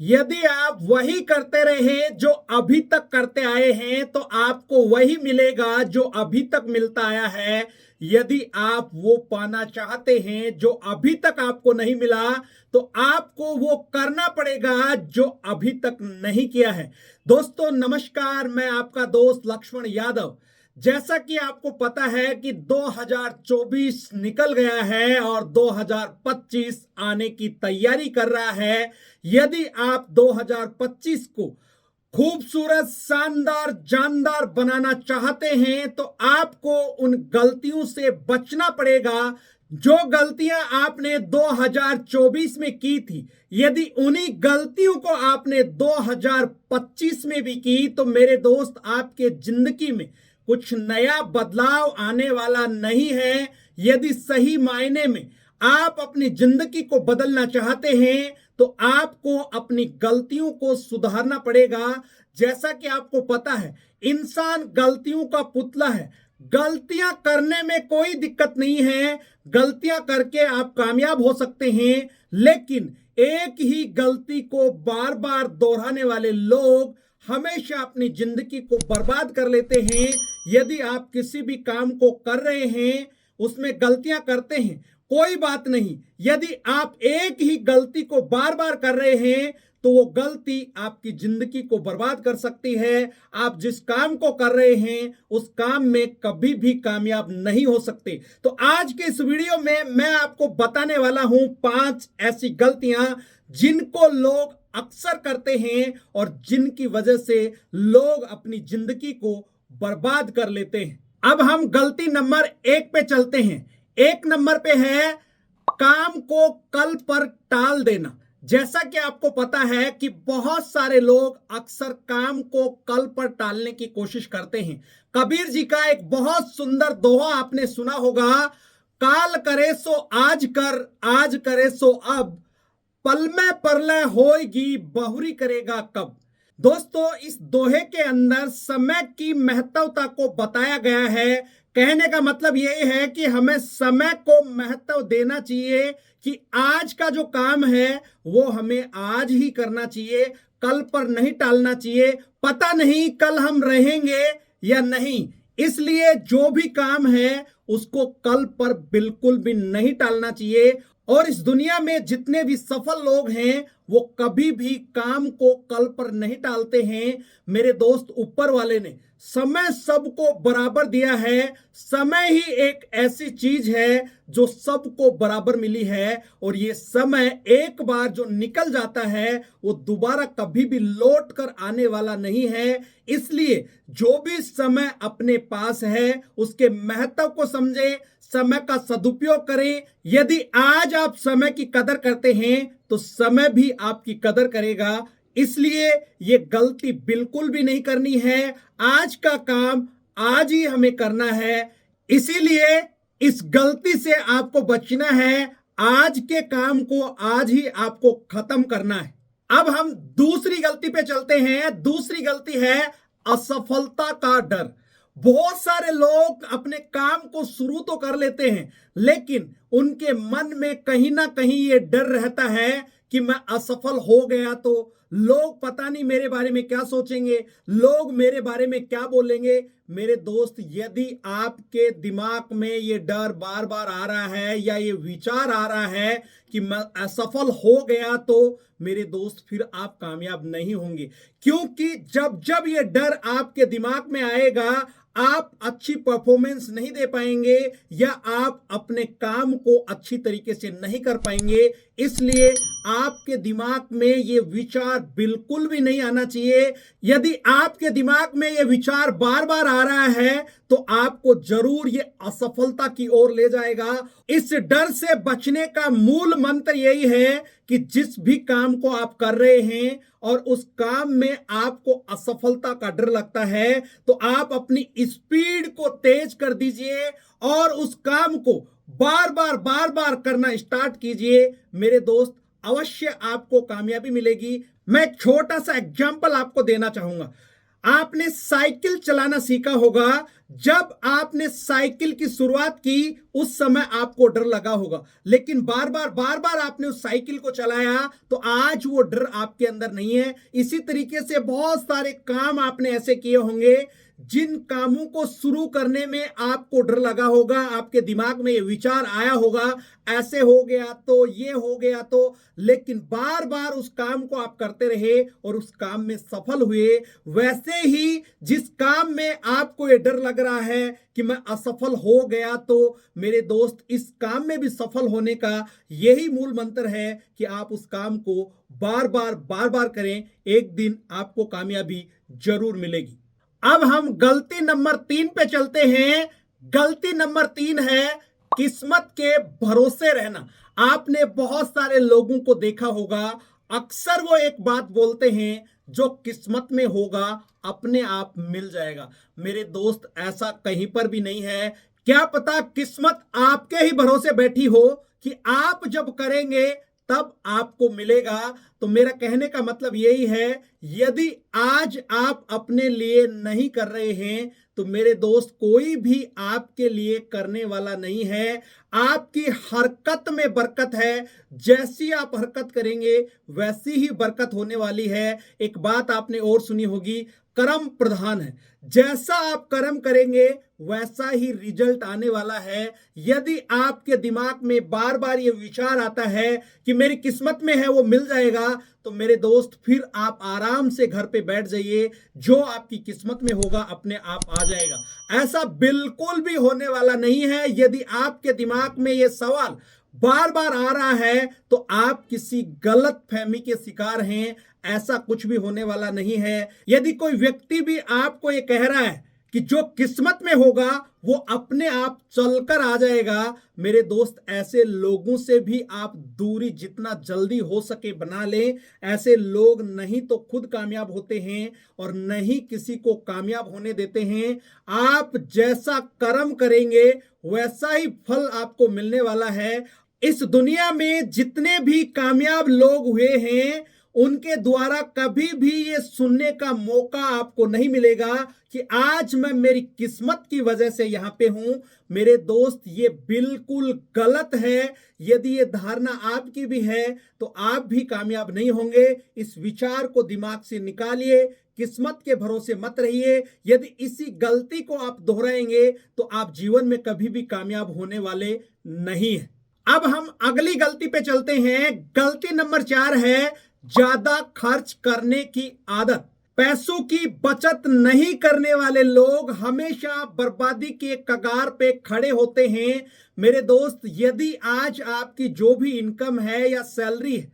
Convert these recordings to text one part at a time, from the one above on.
यदि आप वही करते रहे जो अभी तक करते आए हैं तो आपको वही मिलेगा जो अभी तक मिलता आया है। यदि आप वो पाना चाहते हैं जो अभी तक आपको नहीं मिला तो आपको वो करना पड़ेगा जो अभी तक नहीं किया है। दोस्तों नमस्कार, मैं आपका दोस्त लक्ष्मण यादव। जैसा कि आपको पता है कि 2024 निकल गया है और 2025 आने की तैयारी कर रहा है। यदि आप 2025 को खूबसूरत, शानदार, जानदार बनाना चाहते हैं तो आपको उन गलतियों से बचना पड़ेगा जो गलतियां आपने 2024 में की थी। यदि उन्हीं गलतियों को आपने 2025 में भी की तो मेरे दोस्त आपके जिंदगी में कुछ नया बदलाव आने वाला नहीं है। यदि सही मायने में आप अपनी जिंदगी को बदलना चाहते हैं तो आपको अपनी गलतियों को सुधारना पड़ेगा। जैसा कि आपको पता है, इंसान गलतियों का पुतला है। गलतियां करने में कोई दिक्कत नहीं है, गलतियां करके आप कामयाब हो सकते हैं, लेकिन एक ही गलती को बार बार दोहराने वाले लोग हमेशा अपनी जिंदगी को बर्बाद कर लेते हैं। यदि आप किसी भी काम को कर रहे हैं, उसमें गलतियां करते हैं, कोई बात नहीं। यदि आप एक ही गलती को बार बार कर रहे हैं तो वो गलती आपकी जिंदगी को बर्बाद कर सकती है। आप जिस काम को कर रहे हैं उस काम में कभी भी कामयाब नहीं हो सकते। तो आज के इस वीडियो में मैं आपको बताने वाला हूं 5 ऐसी गलतियां जिनको लोग अक्सर करते हैं और जिनकी वजह से लोग अपनी जिंदगी को बर्बाद कर लेते हैं। अब हम गलती नंबर 1 पे चलते हैं। 1 नंबर पे है काम को कल पर टाल देना। जैसा कि आपको पता है कि बहुत सारे लोग अक्सर काम को कल पर टालने की कोशिश करते हैं। कबीर जी का एक बहुत सुंदर दोहा आपने सुना होगा, काल करे सो आज कर, आज करे सो अब, पल में परलय होएगी, बहुरी करेगा कब। दोस्तों इस दोहे के अंदर समय की महत्वता को बताया गया है। कहने का मतलब यही है कि हमें समय को महत्व देना चाहिए कि आज का जो काम है वो हमें आज ही करना चाहिए, कल पर नहीं टालना चाहिए। पता नहीं कल हम रहेंगे या नहीं, इसलिए जो भी काम है उसको कल पर बिल्कुल भी नहीं टालना चाहिए। और इस दुनिया में जितने भी सफल लोग हैं वो कभी भी काम को कल पर नहीं टालते हैं। मेरे दोस्त, ऊपर वाले ने समय सबको बराबर दिया है। समय ही एक ऐसी चीज है जो सबको बराबर मिली है और ये समय एक बार जो निकल जाता है वो दोबारा कभी भी लौट कर आने वाला नहीं है। इसलिए जो भी समय अपने पास है उसके महत्व को समझे, समय का सदुपयोग करें। यदि आज आप समय की कदर करते हैं तो समय भी आपकी कदर करेगा। इसलिए ये गलती बिल्कुल भी नहीं करनी है। आज का काम आज ही हमें करना है, इसीलिए इस गलती से आपको बचना है। आज के काम को आज ही आपको खत्म करना है। अब हम दूसरी गलती पे चलते हैं। दूसरी गलती है असफलता का डर। बहुत सारे लोग अपने काम को शुरू तो कर लेते हैं लेकिन उनके मन में कहीं ना कहीं ये डर रहता है कि मैं असफल हो गया तो लोग पता नहीं मेरे बारे में क्या सोचेंगे, लोग मेरे बारे में क्या बोलेंगे। मेरे दोस्त, यदि आपके दिमाग में ये डर बार बार आ रहा है या ये विचार आ रहा है कि मैं असफल हो गया तो मेरे दोस्त फिर आप कामयाब नहीं होंगे। क्योंकि जब जब ये डर आपके दिमाग में आएगा आप अच्छी परफॉर्मेंस नहीं दे पाएंगे या आप अपने काम को अच्छी तरीके से नहीं कर पाएंगे। इसलिए आपके दिमाग में ये विचार बिल्कुल भी नहीं आना चाहिए। यदि आपके दिमाग में ये विचार बार बार आ रहा है तो आपको जरूर ये असफलता की ओर ले जाएगा। इस डर से बचने का मूल मंत्र यही है कि जिस भी काम को आप कर रहे हैं और उस काम में आपको असफलता का डर लगता है तो आप अपनी स्पीड को तेज कर दीजिए और उस काम को बार बार करना स्टार्ट कीजिए। मेरे दोस्त, अवश्य आपको कामयाबी मिलेगी। मैं एक छोटा सा एग्जांपल आपको देना चाहूंगा। आपने साइकिल चलाना सीखा होगा। जब आपने साइकिल की शुरुआत की उस समय आपको डर लगा होगा, लेकिन बार बार आपने उस साइकिल को चलाया तो आज वो डर आपके अंदर नहीं है। इसी तरीके से बहुत सारे काम आपने ऐसे किए होंगे जिन कामों को शुरू करने में आपको डर लगा होगा, आपके दिमाग में ये विचार आया होगा ऐसे हो गया तो, ये हो गया तो, लेकिन बार बार उस काम को आप करते रहे और उस काम में सफल हुए। वैसे ही जिस काम में आपको ये डर लग रहा है कि मैं असफल हो गया तो मेरे दोस्त, इस काम में भी सफल होने का यही मूल मंत्र है कि आप उस काम को बार बार करें, एक दिन आपको कामयाबी जरूर मिलेगी। अब हम गलती नंबर 3 पे चलते हैं। गलती नंबर 3 है किस्मत के भरोसे रहना। आपने बहुत सारे लोगों को देखा होगा, अक्सर वो एक बात बोलते हैं, जो किस्मत में होगा अपने आप मिल जाएगा। मेरे दोस्त, ऐसा कहीं पर भी नहीं है। क्या पता किस्मत आपके ही भरोसे बैठी हो कि आप जब करेंगे तब आपको मिलेगा। तो मेरा कहने का मतलब यही है, यदि आज आप अपने लिए नहीं कर रहे हैं तो मेरे दोस्त, कोई भी आपके लिए करने वाला नहीं है। आपकी हरकत में बरकत है। जैसी आप हरकत करेंगे वैसी ही बरकत होने वाली है। एक बात आपने और सुनी होगी, कर्म प्रधान है। जैसा आप कर्म करेंगे वैसा ही रिजल्ट आने वाला है। यदि आपके दिमाग में बार बार ये विचार आता है कि मेरी किस्मत में है वो मिल जाएगा, तो मेरे दोस्त फिर आप आराम से घर पे बैठ जाइए, जो आपकी किस्मत में होगा अपने आप आ जाएगा। ऐसा बिल्कुल भी होने वाला नहीं है। यदि आपके दिमाग में ये सवाल बार बार आ रहा है तो आप किसी गलत फहमी के शिकार हैं। ऐसा कुछ भी होने वाला नहीं है। यदि कोई व्यक्ति भी आपको ये कह रहा है कि जो किस्मत में होगा वो अपने आप चलकर आ जाएगा, मेरे दोस्त, ऐसे लोगों से भी आप दूरी जितना जल्दी हो सके बना लें। ऐसे लोग नहीं तो खुद कामयाब होते हैं और नहीं किसी को कामयाब होने देते हैं। आप जैसा कर्म करेंगे वैसा ही फल आपको मिलने वाला है। इस दुनिया में जितने भी कामयाब लोग हुए हैं उनके द्वारा कभी भी ये सुनने का मौका आपको नहीं मिलेगा कि आज मैं मेरी किस्मत की वजह से यहां पे हूं। मेरे दोस्त, ये बिल्कुल गलत है। यदि ये धारणा आपकी भी है तो आप भी कामयाब नहीं होंगे। इस विचार को दिमाग से निकालिए। किस्मत के भरोसे मत रहिए। यदि इसी गलती को आप दोहराएंगे तो आप जीवन में कभी भी कामयाब होने वाले नहीं हैं। अब हम अगली गलती पे चलते हैं। गलती नंबर 4 है ज्यादा खर्च करने की आदत। पैसों की बचत नहीं करने वाले लोग हमेशा बर्बादी के कगार पे खड़े होते हैं। मेरे दोस्त, यदि आज आपकी जो भी इनकम है या सैलरी है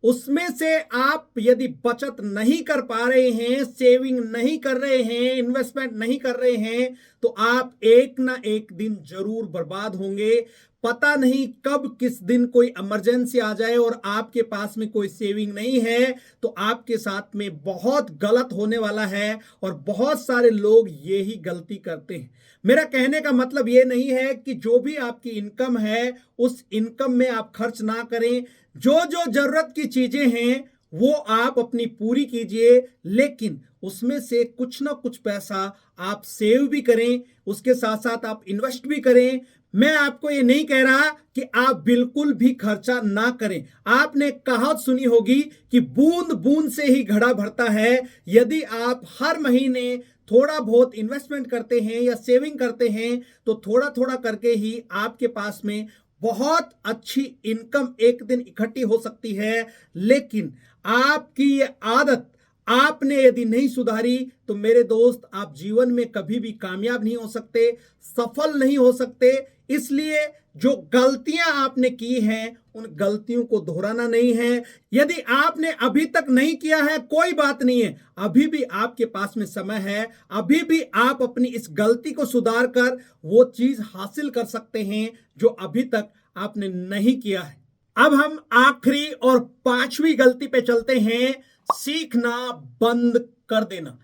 उसमें से आप यदि बचत नहीं कर पा रहे हैं, सेविंग नहीं कर रहे हैं, इन्वेस्टमेंट नहीं कर रहे हैं, तो आप एक ना एक दिन जरूर बर्बाद होंगे। पता नहीं कब किस दिन कोई इमरजेंसी आ जाए और आपके पास में कोई सेविंग नहीं है तो आपके साथ में बहुत गलत होने वाला है। और बहुत सारे लोग यही गलती करते हैं। मेरा कहने का मतलब ये नहीं है कि जो भी आपकी इनकम है उस इनकम में आप खर्च ना करें। जो जो जरूरत की चीजें हैं वो आप अपनी पूरी कीजिए, लेकिन उसमें से कुछ ना कुछ पैसा आप सेव भी करें, उसके साथ साथ आप इन्वेस्ट भी करें। मैं आपको ये नहीं कह रहा कि आप बिल्कुल भी खर्चा ना करें। आपने कहावत सुनी होगी कि बूंद बूंद से ही घड़ा भरता है। यदि आप हर महीने थोड़ा बहुत इन्वेस्टमेंट करते हैं या सेविंग करते हैं तो थोड़ा थोड़ा करके ही आपके पास में बहुत अच्छी इनकम एक दिन इकट्ठी हो सकती है। लेकिन आपकी ये आदत आपने यदि नहीं सुधारी तो मेरे दोस्त, आप जीवन में कभी भी कामयाब नहीं हो सकते, सफल नहीं हो सकते। इसलिए जो गलतियां आपने की हैं उन गलतियों को दोहराना नहीं है। यदि आपने अभी तक नहीं किया है, कोई बात नहीं है, अभी भी आपके पास में समय है। अभी भी आप अपनी इस गलती को सुधार कर वो चीज हासिल कर सकते हैं जो अभी तक आपने नहीं किया है। अब हम आखिरी और 5वीं गलती पे चलते हैं, सीखना बंद कर देना।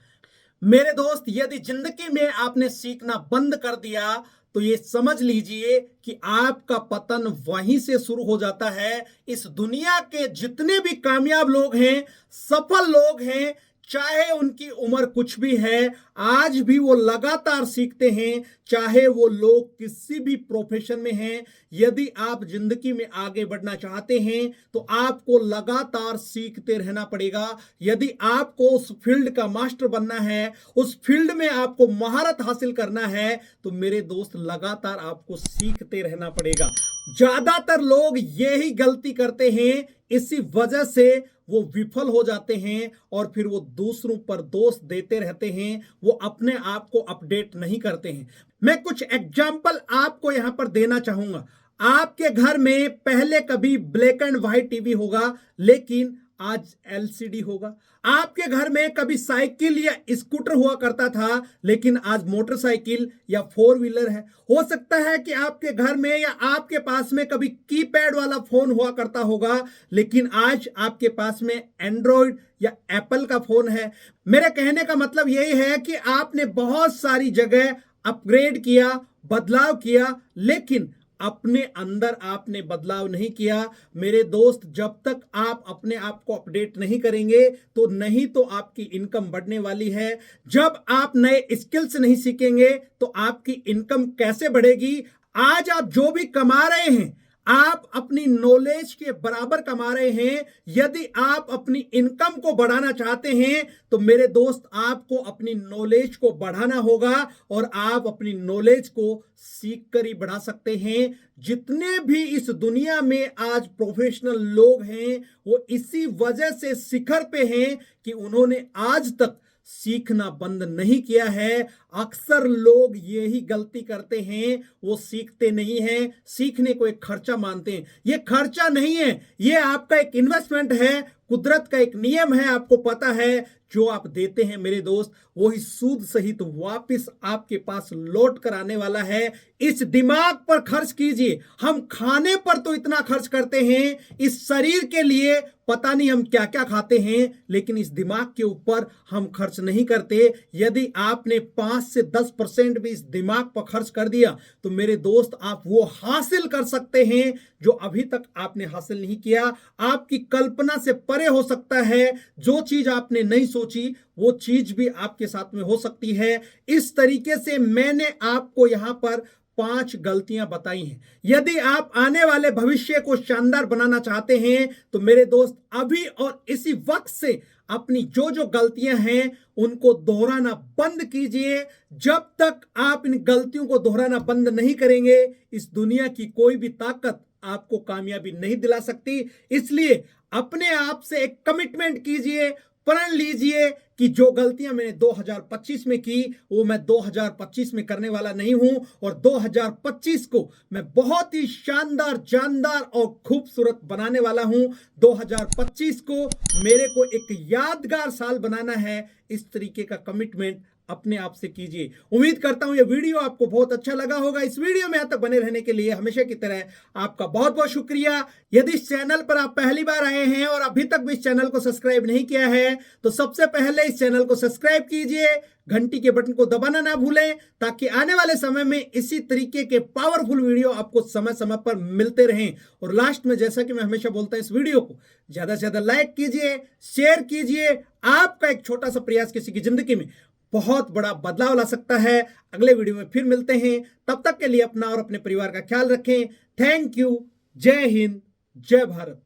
मेरे दोस्त, यदि जिंदगी में आपने सीखना बंद कर दिया तो ये समझ लीजिए कि आपका पतन वहीं से शुरू हो जाता है। इस दुनिया के जितने भी कामयाब लोग हैं, सफल लोग हैं, चाहे उनकी उम्र कुछ भी है, आज भी वो लगातार सीखते हैं, चाहे वो लोग किसी भी प्रोफेशन में हैं। यदि आप जिंदगी में आगे बढ़ना चाहते हैं तो आपको लगातार सीखते रहना पड़ेगा। यदि आपको उस फील्ड का मास्टर बनना है, उस फील्ड में आपको महारत हासिल करना है, तो मेरे दोस्त लगातार आपको सीखते रहना पड़ेगा। ज्यादातर लोग यही गलती करते हैं, इसी वजह से वो विफल हो जाते हैं और फिर वो दूसरों पर दोष देते रहते हैं, वो अपने आप को अपडेट नहीं करते हैं। मैं कुछ एग्जाम्पल आपको यहां पर देना चाहूंगा। आपके घर में पहले कभी ब्लैक एंड व्हाइट टीवी होगा, लेकिन आज एलसीडी होगा। आपके घर में कभी साइकिल या स्कूटर हुआ करता था, लेकिन आज मोटरसाइकिल या फोर व्हीलर है। हो सकता है कि आपके घर में या आपके पास में कभी कीपैड वाला फोन हुआ करता होगा, लेकिन आज आपके पास में एंड्रॉयड या एप्पल का फोन है। मेरे कहने का मतलब यही है कि आपने बहुत सारी जगह अपग्रेड किया, बदलाव किया, लेकिन अपने अंदर आपने बदलाव नहीं किया। मेरे दोस्त, जब तक आप अपने आप को अपडेट नहीं करेंगे तो नहीं तो आपकी इनकम बढ़ने वाली है। जब आप नए स्किल्स नहीं सीखेंगे तो आपकी इनकम कैसे बढ़ेगी? आज आप जो भी कमा रहे हैं, आप अपनी नॉलेज के बराबर कमा रहे हैं। यदि आप अपनी इनकम को बढ़ाना चाहते हैं तो मेरे दोस्त, आपको अपनी नॉलेज को बढ़ाना होगा और आप अपनी नॉलेज को सीख कर ही बढ़ा सकते हैं। जितने भी इस दुनिया में आज प्रोफेशनल लोग हैं, वो इसी वजह से शिखर पे हैं कि उन्होंने आज तक सीखना बंद नहीं किया है। अक्सर लोग यही गलती करते हैं, वो सीखते नहीं हैं, सीखने को एक खर्चा मानते हैं। ये खर्चा नहीं है, ये आपका एक इन्वेस्टमेंट है, कुदरत का एक नियम है। आपको पता है, जो आप देते हैं मेरे दोस्त, वही सूद सहित वापस आपके पास लौट कर आने वाला है। इस दिमाग पर खर्च कीजिए। हम खाने पर तो इतना खर्च करते हैं, इस शरीर के लिए पता नहीं हम क्या क्या खाते हैं, लेकिन इस दिमाग के ऊपर हम खर्च नहीं करते। यदि आपने 5 से 10% भी इस दिमाग पर खर्च कर दिया तो मेरे दोस्त, आप वो हासिल कर सकते हैं जो अभी तक आपने हासिल नहीं किया। आपकी कल्पना से परे हो सकता है। जो चीज आपने नहीं सोची वो चीज भी आपके साथ में हो सकती है। इस तरीके से मैंने आपको यहां पर 5 गलतियां बताई हैं। यदि आप आने वाले भविष्य को शानदार बनाना चाहते हैं तो मेरे दोस्त, अभी और इसी वक्त से अपनी जो जो गलतियां हैं उनको दोहराना बंद कीजिए। जब तक आप इन गलतियों को दोहराना बंद नहीं करेंगे, इस दुनिया की कोई भी ताकत आपको कामयाबी नहीं दिला सकती। इसलिए अपने आप से एक कमिटमेंट कीजिए, प्रण लीजिए कि जो गलतियां मैंने 2025 में की वो मैं 2025 में करने वाला नहीं हूं, और 2025 को मैं बहुत ही शानदार, जानदार और खूबसूरत बनाने वाला हूं। 2025 को मेरे को एक यादगार साल बनाना है। इस तरीके का कमिटमेंट अपने आप से कीजिए। उम्मीद करता हूं यह वीडियो आपको बहुत अच्छा लगा होगा। इस वीडियो में यहां तक बने रहने के लिए हमेशा की तरह आपका बहुत बहुत शुक्रिया। यदि इस चैनल पर आप पहली बार आए हैं और अभी तक भी इस चैनल को सब्सक्राइब नहीं किया है तो सबसे पहले इस चैनल को सब्सक्राइब कीजिए, घंटी के बटन को दबाना ना भूलें, ताकि आने वाले समय में इसी तरीके के पावरफुल वीडियो आपको समय समय पर मिलते रहें। और लास्ट में, जैसा कि मैं हमेशा बोलता हूं, इस वीडियो को ज्यादा से ज्यादा लाइक कीजिए, शेयर कीजिए। आपका एक छोटा सा प्रयास किसी की जिंदगी में बहुत बड़ा बदलाव ला सकता है। अगले वीडियो में फिर मिलते हैं, तब तक के लिए अपना और अपने परिवार का ख्याल रखें। Thank you. जय हिंद, जय भारत।